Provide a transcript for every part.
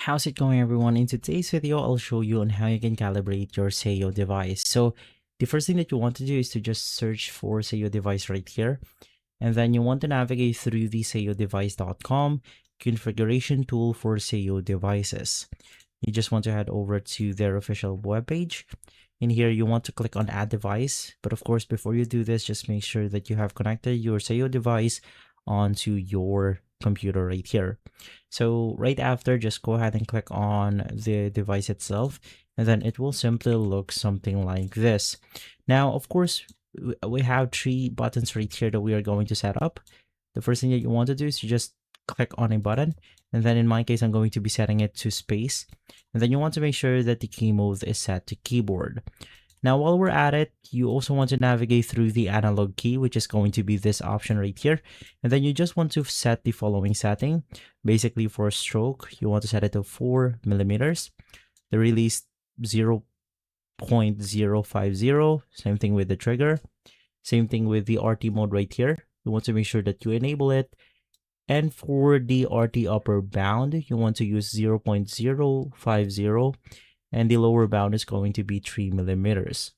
How's it going, everyone? In today's video, I'll show you on how you can calibrate your Sayo device. So the first thing that you want to do is to just search for Sayo device right here. And then you want to navigate through the sayodevice.com configuration tool for Sayo devices. You just want to head over to their official webpage. In here, you want to click on add device. But of course, before you do this, just make sure that you have connected your Sayo device onto your computer right here. So right after, just go ahead and click on the device itself, and then it will simply look something like this. Now, of course, we have three buttons right here that we are going to set up. The first thing that you want to do is you just click on a button, and then in my case, I'm going to be setting it to space. And then you want to make sure that the key mode is set to keyboard. Now, while we're at it, you also want to navigate through the analog key, which is going to be this option right here. And then you just want to set the following setting. Basically, for stroke, you want to set it to 4 millimeters. The release 0.050. Same thing with the trigger. Same thing with the RT mode right here. You want to make sure that you enable it. And for the RT upper bound, you want to use 0.050. And the lower bound is going to be 3 millimeters.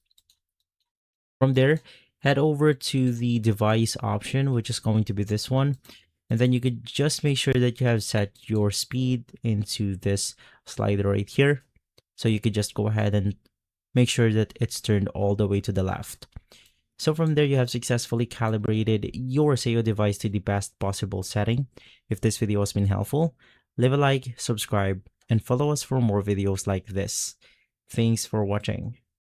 From there, head over to the device option, which is going to be this one. And then you could just make sure that you have set your speed into this slider right here. So you could just go ahead and make sure that it's turned all the way to the left. So from there, you have successfully calibrated your Sayo device to the best possible setting. If this video has been helpful, leave a like, subscribe, and follow us for more videos like this. Thanks for watching.